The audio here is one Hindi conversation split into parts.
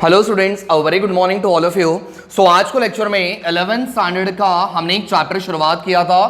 Hello students, a very good morning to all of you. So आज को लेक्चर में 11th स्टैंडर्ड का हमने एक चैप्टर शुरुआत किया था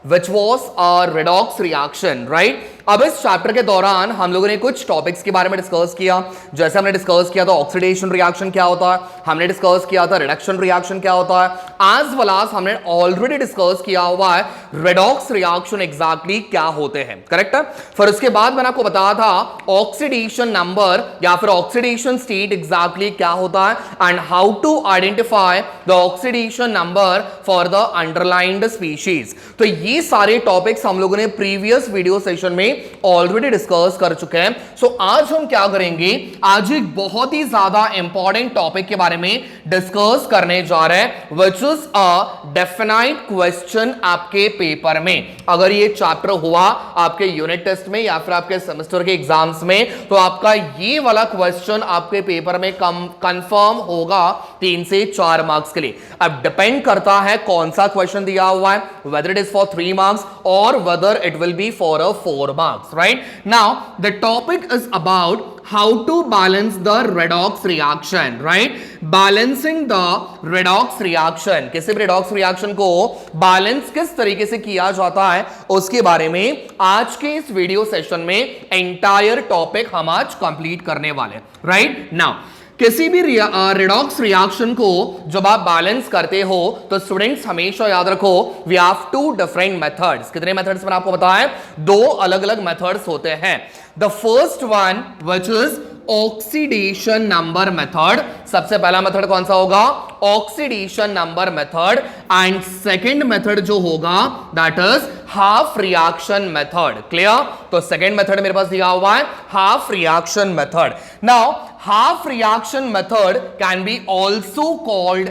which was a redox reaction, right. अब इस चैप्टर के दौरान हम लोगों ने कुछ टॉपिक्स के बारे में डिस्कस किया। जैसे हमने डिस्कस किया था ऑक्सीडेशन रिएक्शन क्या होता है, हमने डिस्कस किया था रिडक्शन रिएक्शन क्या होता है, एज वेल एज हमने ऑलरेडी डिस्कस किया हुआ है रेडॉक्स रिएक्शन एग्जैक्टली क्या होते हैं, करेक्ट है। फिर उसके बाद मैंने आपको बताया था ऑक्सीडेशन नंबर या फिर ऑक्सीडेशन स्टेट एग्जैक्टली क्या होता है and how to identify the oxidation number for the underlined species. तो ये सारे टॉपिक्स हम लोगों ने प्रीवियस वीडियो सेशन में ऑलरेडी डिस्कस कर चुके हैं। सो आज हम क्या करेंगे, आज एक बहुत ही ज्यादा इंपॉर्टेंट टॉपिक के बारे में डिस्कस करने जा रहे हैं which is a definite question आपके पेपर में। अगर ये चैप्टर हुआ आपके यूनिट टेस्ट में या फिर आपके सेमेस्टर के एग्जाम्स में तो आपका ये वाला क्वेश्चन आपके पेपर में कंफर्म होगा 3 से 4 मार्क्स के लिए। अब डिपेंड करता है कौन सा क्वेश्चन दिया हुआ है, whether it is for 3 marks or whether it will be for a 4 marks, right? Now the topic is about how to balance the redox reaction, right? Balancing the redox reaction, किसी भी redox reaction को बैलेंस किस तरीके से किया जाता है उसके बारे में आज के इस वीडियो सेशन में एंटायर टॉपिक हम आज कंप्लीट करने वाले, राइट। नाउ किसी भी रेडॉक्स रिएक्शन को जब आप बैलेंस करते हो तो स्टूडेंट्स हमेशा याद रखो we have two different methods. कितने मेथड्स मैंने आपको बताया, 2 अलग अलग मेथड्स होते हैं। The first one which is oxidation number method. सबसे पहला मेथड कौन सा होगा, oxidation number method. And second method जो होगा that is half reaction method. Clear. तो सेकंड मेथड मेरे पास दिया हुआ है half reaction method. Now half reaction method can be also called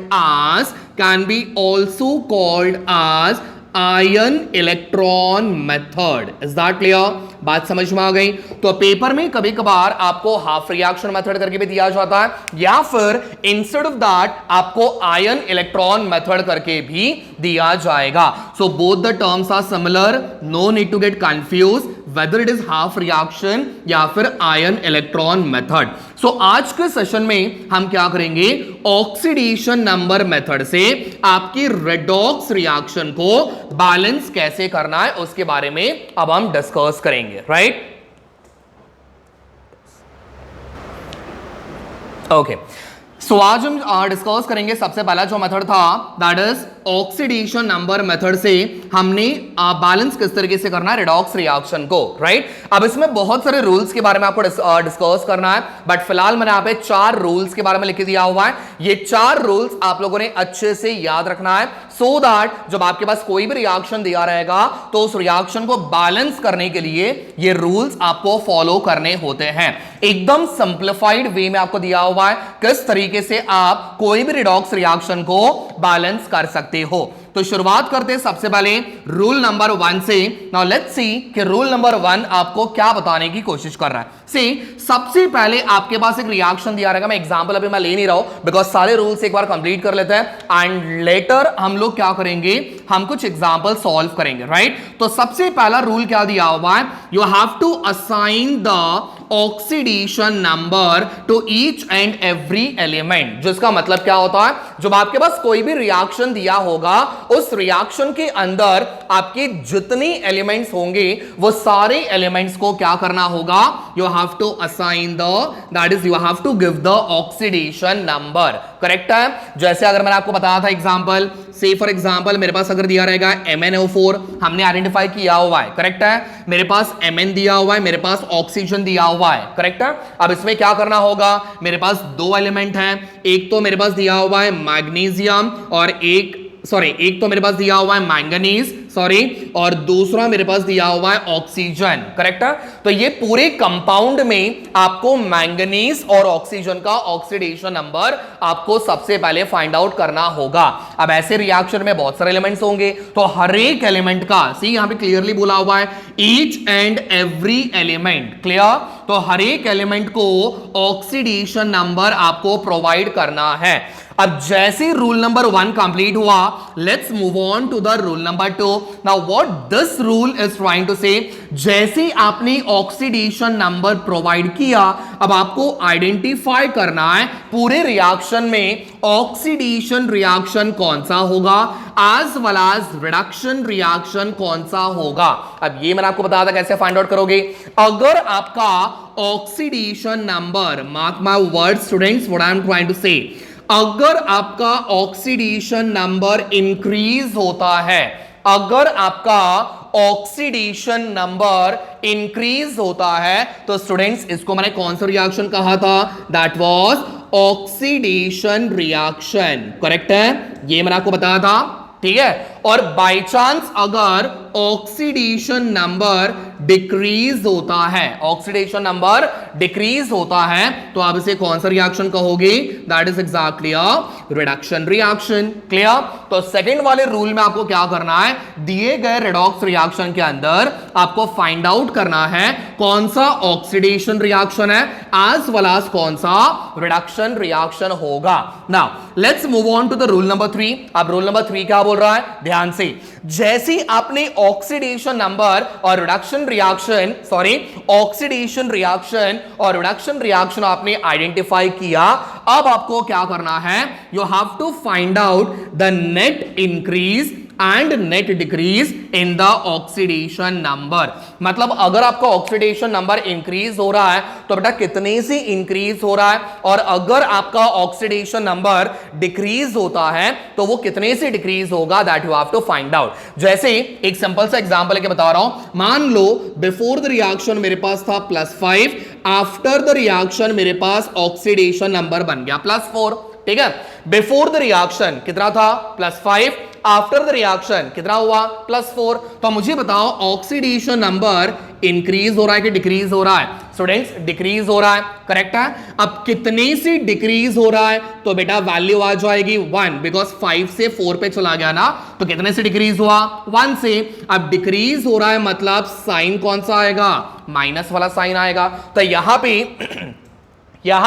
as ion electron method. Is that clear? बात समझ में आ गई? तो पेपर में कभी कभार आपको हाफ रिएक्शन मेथड करके भी दिया जाता है या फिर इंस्टेड ऑफ दैट आपको आयन इलेक्ट्रॉन मेथड करके भी दिया जाएगा। So both the terms are similar, no need to get confuse whether it is half reaction या फिर आयन इलेक्ट्रॉन मेथड। सो आज के सेशन में हम क्या करेंगे, ऑक्सीडेशन नंबर मेथड से आपकी रेडॉक्स रिएक्शन को बैलेंस कैसे करना है उसके बारे में अब हम डिस्कस करेंगे, राइट। ओके, सो आज हम डिस्कस करेंगे सबसे पहला जो मेथड था that is oxidation number method से हमने बैलेंस किस तरीके से करना है रेडॉक्स रिएक्शन को, राइट। अब इसमें बहुत सारे रूल्स के बारे में आपको डिस्कस करना है, बट फिलहाल मैंने यहाँ पे 4 रूल्स के बारे में लिख दिया हुआ है। ये 4 रूल्स आप लोगों ने अच्छे से याद रखना है सो दैट जब आपके पास कोई भी रिएक्शन दिया रहेगा तो उस रिएक्शन को बैलेंस करने के लिए ये रूल्स आपको फॉलो करने होते हैं। एकदम सिंप्लीफाइड वे में आपको दिया हुआ है किस तरीके से आप कोई भी रेडॉक्स रिएक्शन को बैलेंस कर सकते हो। तो शुरुआत करते हैं सबसे पहले रूल नंबर 1 से। नाउ लेट्स सी कि रूल नंबर 1 आपको क्या बताने की कोशिश कर रहा है। सी, सबसे पहले आपके पास एक रिएक्शन दिया रहेगा। मैं एग्जांपल अभी मैं ले नहीं रहा हूं बिकॉज सारे रूल्स एक बार कंप्लीट कर लेते हैं एंड लेटर हम लोग क्या करेंगे, हम कुछ एग्जांपल सॉल्व करेंगे, राइट। तो सबसे पहला रूल क्या दिया हुआ है, you have to assign the oxidation number to each and every element. जिसका मतलब क्या होता है, जब आपके पास कोई भी रिएक्शन दिया होगा उस रिएक्शन के अंदर आपके जितने एलिमेंट्स होंगे वो सारे एलिमेंट्स को क्या करना होगा, you have to assign the that is you have to give the oxidation number. Correct है। जैसे अगर मैंने आपको बताया था एग्जांपल, से फॉर एग्जांपल मेरे पास अगर दिया रहेगा MnO4 हमने आइडेंटिफाई किया हुआ है, करेक्ट है। मेरे पास Mn दिया हुआ है, मेरे पास ऑक्सीजन दिया हुआ है, करेक्ट है। अब इसमें क्या करना होगा, मेरे पास 2 एलिमेंट हैं, एक तो मेरे पास दिया हुआ है मैग्नीशियम और एक तो मेरे पास दिया हुआ है मैंगनीज, और दूसरा मेरे पास दिया हुआ है ऑक्सीजन, करेक्ट है। तो ये पूरे कंपाउंड में आपको मैंगनीज और ऑक्सीजन का ऑक्सीडेशन नंबर आपको सबसे पहले फाइंड आउट करना होगा। अब ऐसे रिएक्शन में बहुत सारे एलिमेंट्स होंगे तो हर एक एलिमेंट का, सी यहां पे क्लियरली बोला हुआ है each and every element, clear. तो हर एक एलिमेंट को ऑक्सीडेशन नंबर आपको प्रोवाइड करना है। अब जैसे रूल नंबर 1 कंप्लीट हुआ, let's move on to the rule number 2. Now what this rule is trying to say, जैसे आपने ऑक्सीडेशन नंबर प्रोवाइड किया, अब आपको आइडेंटिफाई करना है पूरे रिएक्शन में ऑक्सीडेशन रिएक्शन कौन सा होगा, as well as reduction reaction कौन सा होगा. अब ये मैंने आपको बताया था कैसे फाइंड आउट करोगे. अगर आपका oxidation number, mark my word students, what I am trying to say, अगर आपका ऑक्सीडेशन नंबर इंक्रीज होता है, अगर आपका ऑक्सीडेशन नंबर इंक्रीज होता है, तो स्टूडेंट्स इसको मैंने कौन सा रिएक्शन कहा था, that was oxidation reaction. Correct है, ये मैंने आपको बताया था. ठीक है. और बाय चांस अगर ऑक्सीडेशन नंबर डिक्रीज होता है, ऑक्सीडेशन नंबर डिक्रीज होता है, तो आप इसे कौन सा रिएक्शन कहोगे, that is exactly a reduction reaction. Clear. तो सेकंड वाले रूल में आपको क्या करना है, दिए गए रेडॉक्स रिएक्शन के अंदर आपको फाइंड आउट करना है कौन सा ऑक्सीडेशन रिएक्शन है, एज वेल एज कौन सा रिडक्शन रिएक्शन होगा. Now let's move on to the rule number 3. अब रूल नंबर 3 क्या बोल रहा है, ध्यान से, जैसे आपने ऑक्सीडेशन नंबर और reduction reaction, sorry, oxidation reaction और रिडक्शन रिएक्शन आपने आइडेंटिफाई किया, अब आपको क्या करना है, you have to find out the net increase and net decrease in the oxidation number. मतलब अगर आपका ऑक्सीडेशन नंबर इंक्रीज हो रहा है तो बेटा कितने से इंक्रीज हो रहा है, और अगर आपका ऑक्सीडेशन नंबर डिक्रीज होता है तो वो कितने से डिक्रीज होगा, that you have to find out. जैसे एक सिंपल सा एग्जांपल लेके बता रहा हूं. मान लो बिफोर द रिएक्शन मेरे पास था +5, आफ्टर द रिएक्शन मेरे पास ऑक्सीडेशन नंबर बन गया +4. ठीक है. बिफोर द रिएक्शन कितना था, +5, आफ्टर द रिएक्शन कितना हुआ, +4. तो मुझे बताओ ऑक्सीडेशन नंबर इंक्रीज हो रहा है कि डिक्रीज हो रहा है, स्टूडेंट्स डिक्रीज हो रहा है. करेक्ट है. अब कितने से डिक्रीज हो रहा है, तो बेटा वैल्यू आ जाएगी 1, बिकॉज 5 से 4 पे चला गया ना, तो कितने से डिक्रीज हुआ, 1 से. अब डिक्रीज हो रहा है मतलब साइन कौन सा आएगा, माइनस वाला साइन आएगा. तो यहां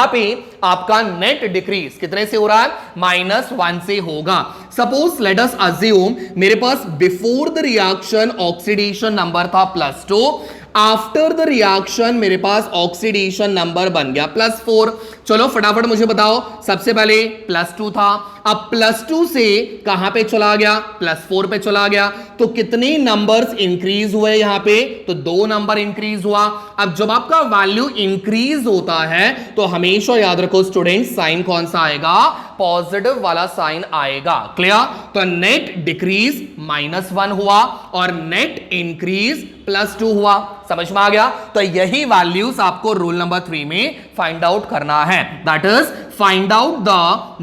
पे आपका नेट डिक्रीज कितने से हो रहा है, -1 से होगा. सपोज लेट अस अज्यूम मेरे पास before the reaction oxidation number था +2, आफ्टर द रिएक्शन मेरे पास ऑक्सीडेशन नंबर बन गया +4. चलो फटाफट मुझे बताओ, सबसे पहले +2 था, अब +2 से कहां पे चला गया, +4 पे चला गया, तो कितने नंबर्स इंक्रीज हुए यहां पे, तो 2 नंबर इंक्रीज हुआ. अब जब आपका वैल्यू इंक्रीज होता है तो हमेशा याद रखो स्टूडेंट, साइन कौन सा आएगा, पॉजिटिव वाला साइन आएगा. क्लियर. तो नेट डिक्रीज -1 हुआ और नेट इंक्रीज +2 हुआ. समझ में आ गया. तो यही वैल्यूज आपको रूल नंबर 3 में फाइंड आउट करना है, that is find out the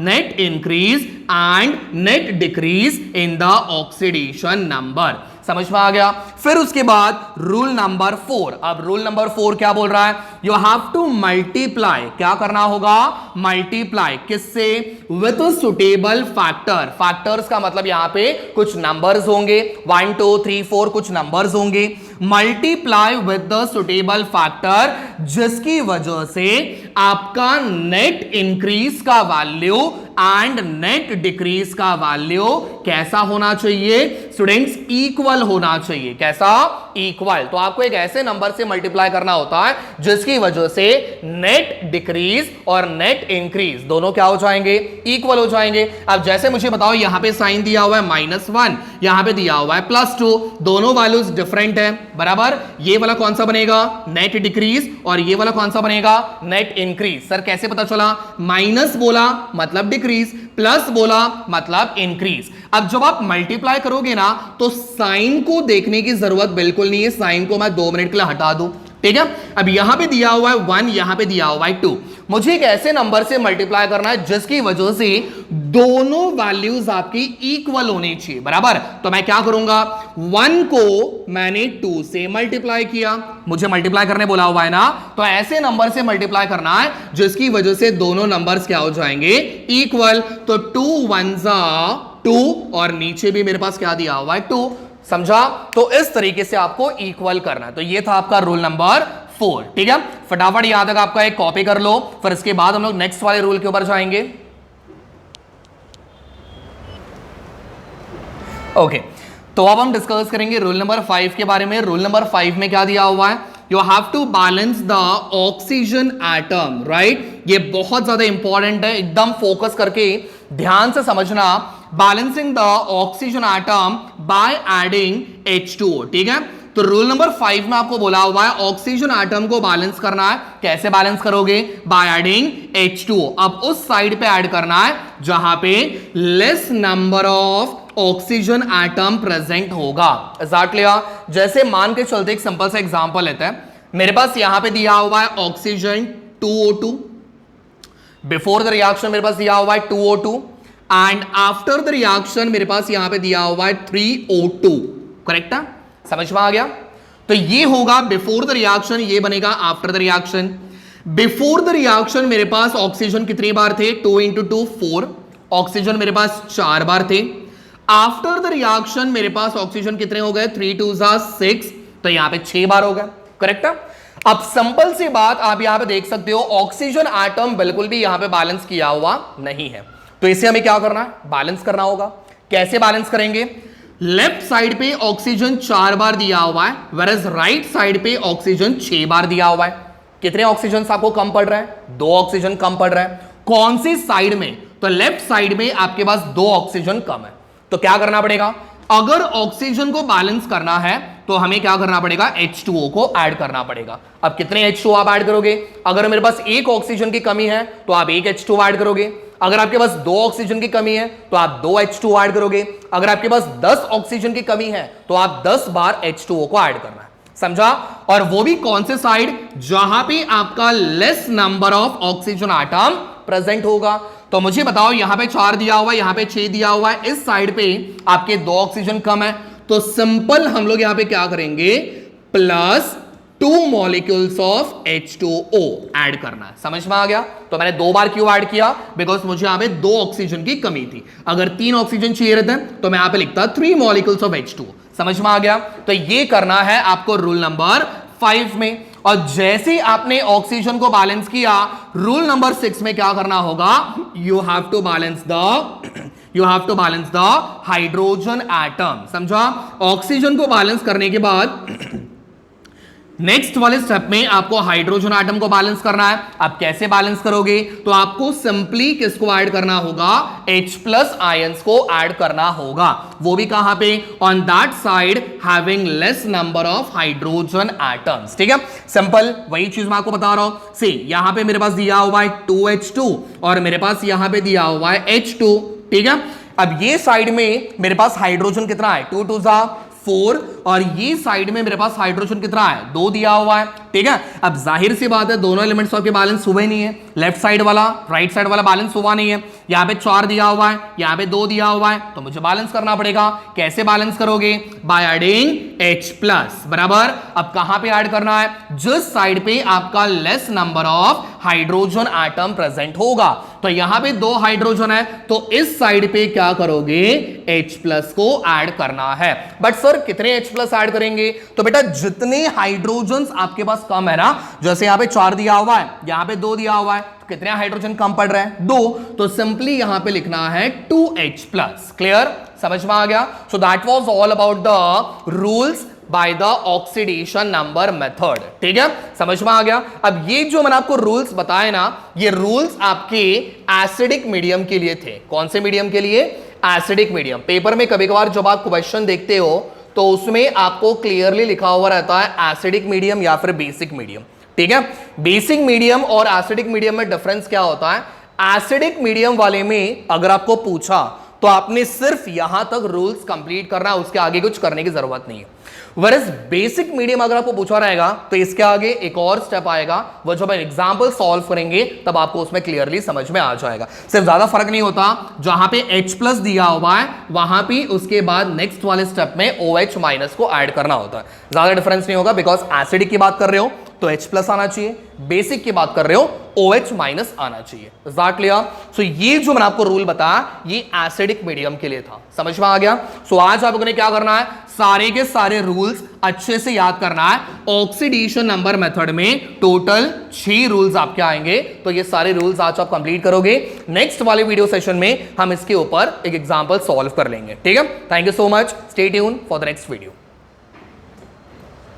net increase and net decrease in the oxidation number. समझ में आ गया. फिर उसके बाद रूल नंबर 4. अब रूल नंबर 4 क्या बोल रहा है, यू हैव टू मल्टीप्लाई, क्या करना होगा, मल्टीप्लाई किससे, विथ सुटेबल फैक्टर. फैक्टर्स का मतलब यहां पे कुछ नंबर्स होंगे, 1 2 3 4 कुछ नंबर्स होंगे. Multiply with the suitable factor, जिसकी वजह से आपका नेट इंक्रीज का वैल्यू एंड नेट डिक्रीज का वैल्यू कैसा होना चाहिए, स्टूडेंट्स इक्वल होना चाहिए. कैसा, इक्वल. तो आपको एक ऐसे नंबर से मल्टीप्लाई करना होता है जिसकी वजह से नेट डिक्रीज और नेट इंक्रीज दोनों क्या हो जाएंगे, इक्वल हो जाएंगे. अब जैसे मुझे बताओ, यहां पे साइन दिया हुआ है -1, यहां पे दिया हुआ है +2, दोनों वैल्यूज डिफरेंट है, बराबर. ये वाला कौन सा बनेगा, नेट डिक्रीज, और ये वाला कौन सा बनेगा, नेट इंक्रीज. सर कैसे पता चला, माइनस बोला मतलब डिक्रीज, प्लस बोला मतलब इंक्रीज. अब जब आप मल्टीप्लाई करोगे ना तो साइन को देखने की जरूरत बिल्कुल नहीं है, साइन को मैं 2 मिनट के लिए हटा दूं. ठीक है. अब यहां पे दिया हुआ है 1, यहां पे दिया हुआ है 2. मुझे एक ऐसे नंबर से मल्टीप्लाई करना है जिसकी वजह से दोनों वैल्यूज आपकी इक्वल होनी चाहिए, बराबर. तो मैं क्या करूंगा, 1 को मैंने 2 से मल्टीप्लाई किया, मुझे मल्टीप्लाई करने बोला हुआ है ना, तो ऐसे नंबर से मल्टीप्लाई करना है जिसकी वजह से दोनों नंबर्स क्या हो जाएंगे, इक्वल. तो 2 1 2 और नीचे भी मेरे पास क्या दिया हुआ है 2. समझा. तो इस तरीके से आपको इक्वल करना है. तो ये था आपका रूल नंबर 4. ठीक है. फटाफट यहां तक आपका एक कॉपी कर लो, फिर इसके बाद हम लोग नेक्स्ट वाले रूल के ऊपर जाएंगे. ओके तो अब हम डिस्कस करेंगे रूल नंबर 5 के बारे में। रूल नंबर 5 में क्या दिया हुआ है, you have to balance the oxygen atom, right. ये बहुत ज्यादा इंपॉर्टेंट है, एकदम फोकस करके ध्यान से समझना। Balancing the oxygen atom by adding H2O, ठीक है। तो रूल नंबर 5 में आपको बोला हुआ है ऑक्सीजन एटम को बैलेंस करना है। कैसे बैलेंस करोगे, बाय एडिंग H2O। अब उस साइड पे ऐड करना है जहां पे less number of oxygen atom present होगा। एग्जैक्टली जैसे मान के चलते एक सिंपल सा एग्जांपल लेते हैं। मेरे पास यहां पे दिया हुआ है oxygen 2O2, before the reaction मेरे पास दिया हुआ है 2O2 and after the reaction मेरे पास यहां पे दिया हुआ है 3O2, करेक्ट है, समझ में आ गया। तो ये होगा बिफोर द रिएक्शन, ये बनेगा after the reaction. Before the reaction मेरे पास ऑक्सीजन कितनी बार थे, 2 × 2 4 ऑक्सीजन मेरे पास 4 बार थे। आफ्टर द रिएक्शन मेरे पास ऑक्सीजन कितने हो गए, 3 × 2 = 6, तो यहां पे 6 बार हो गया, करेक्ट है। अब सिंपल सी बात आप यहां पे देख सकते हो, ऑक्सीजन एटम बिल्कुल भी यहां पे बैलेंस किया हुआ नहीं है, तो इसे हमें क्या करना है, बैलेंस करना होगा। कैसे बैलेंस करेंगे, लेफ्ट साइड पे ऑक्सीजन 4 बार दिया हुआ है, वेरएज राइट साइड पे ऑक्सीजन 6 बार दिया हुआ है। कितने ऑक्सीजन आपको कम पड़ रहा है, 2 ऑक्सीजन कम पड़ रहा है। कौन सी साइड में, तो लेफ्ट साइड में आपके पास 2 ऑक्सीजन कम है। तो क्या करना पड़ेगा, अगर ऑक्सीजन को बैलेंस करना है तो हमें क्या करना पड़ेगा, H2O को ऐड करना पड़ेगा। अब कितने H2O आप ऐड करोगे, अगर मेरे पास 1 ऑक्सीजन की कमी है तो आप 1 H2O ऐड करोगे। अगर आपके पास 2 ऑक्सीजन की कमी है तो आप 2 H2O ऐड करोगे। अगर आपके पास 10 ऑक्सीजन की कमी है तो आप 10 बार H2O को ऐड करना है, समझा। और वो भी कौन से साइड, जहां पे आपका less number of oxygen atom present होगा। तो मुझे बताओ, यहां पे 4 दिया हुआ है, यहां पे 6 दिया हुआ है, इस साइड पे आपके 2 ऑक्सीजन कम है, तो सिंपल हम लोग यहां पे क्या करेंगे, +2 मॉलिक्यूल्स ऑफ H2O ऐड करना है। समझ में आ गया। तो मैंने 2 बार क्यों ऐड किया, बिकॉज मुझे यहां पे 2 ऑक्सीजन की कमी थी। अगर 3 ऑक्सीजन चाहिए रहते तो मैं यहां पे लिखता 3 मॉलिक्यूल्स ऑफ H2O। समझ में आ गया। तो ये करना है आपको रूल नंबर 5 में। और जैसे ही आपने ऑक्सीजन को बैलेंस किया, रूल नंबर 6 में क्या करना होगा, you have to balance the hydrogen atom. समझा। ऑक्सीजन को बैलेंस करने के बाद नेक्स्ट वाले स्टेप में आपको हाइड्रोजन एटम को बैलेंस करना है। आप कैसे बैलेंस करोगे, तो आपको सिंपली किसको ऐड करना होगा, H+ आयंस को ऐड करना होगा। वो भी कहां पे, on that side having less number of hydrogen atoms. ठीक है, सिंपल वही चीज मैं आपको बता रहा हूं। सी यहां पे मेरे पास दिया हुआ है 2H2 और मेरे पास यहां पे दिया हुआ है H2। ठीक है, अब ये साइड में मेरे पास हाइड्रोजन कितना है, 2 × 2 = 4 और ये साइड में मेरे पास हाइड्रोजन कितना है, 2 दिया हुआ है। ठीक है, अब जाहिर सी बात है दोनों एलिमेंट्स आपके बैलेंस हुए नहीं है। लेफ्ट साइड वाला राइट साइड वाला बैलेंस हुआ नहीं है। यहां पे 4 दिया हुआ है, यहां पे 2 दिया हुआ है, तो मुझे बैलेंस करना पड़ेगा। कैसे बैलेंस करोगे, बाय एडिंग H+ बराबर। अब कहां पे ऐड करना है, जिस साइड पे आपका less number of hydrogen atom present होगा। तो यहां पे 2 हाइड्रोजन है, तो इस साइड पे क्या करोगे, H+ को ऐड करना है। बट सर कितने H+ ऐड करेंगे, तो बेटा जितने हाइड्रोजन आपके पास कम है ना, जैसे यहां पे 4 दिया हुआ है, यहां पे 2 दिया हुआ है, तो कितने हाइड्रोजन कम पड़ रहे हैं, 2, तो सिंपली यहां पे लिखना है 2H+। क्लियर, समझ में आ गया। So that was all about the rules by the oxidation number method. ठीक है, समझ में आ गया। अब ये जो मैंने आपको रूल्स बताए ना, ये रूल्स आपके एसिडिक मीडियम के लिए थे। कौन से मीडियम के लिए, एसिडिक मीडियम। पेपर में कभी कभार जब आप क्वेश्चन देखते हो तो उसमें आपको क्लियरली लिखा हुआ रहता है एसिडिक मीडियम या फिर बेसिक मीडियम। ठीक है, बेसिक मीडियम और एसिडिक मीडियम में डिफरेंस क्या होता है, एसिडिक मीडियम वाले में अगर आपको पूछा तो आपने सिर्फ यहां तक रूल्स कंप्लीट करना है, उसके आगे कुछ करने की जरूरत नहीं है। वरस बेसिक मीडियम अगर आपको पूछा रहेगा तो इसके आगे एक और स्टेप आएगा, वो जब एग्जांपल सॉल्व करेंगे तब आपको उसमें क्लियरली समझ में आ जाएगा। सिर्फ ज्यादा फर्क नहीं होता, जहां पे H+ दिया हुआ है वहां पे उसके बाद नेक्स्ट वाले स्टेप में OH- को ऐड करना होता है। ज्यादा डिफरेंस नहीं होगा, बिकॉज एसिडिक की बात कर रहे हो तो H+ आना चाहिए, बेसिक की बात कर रहे हो OH- आना चाहिए। Is that clear? सो ये जो मैंने आपको रूल बताया ये एसिडिक मीडियम के लिए था, समझ में आ गया? सो आज आप लोगों ने क्या करना है, सारे के सारे रूल्स अच्छे से याद करना है। ऑक्सीडेशन नंबर मेथड में टोटल 6 रूल्स आपके आएंगे, तो ये सारे रूल्स आज आप कंप्लीट करोगे। नेक्स्ट वाले वीडियो सेशन में हम इसके ऊपर एक एग्जांपल सॉल्व कर लेंगे, ठीक है? Thank you so much, stay tune for the next video.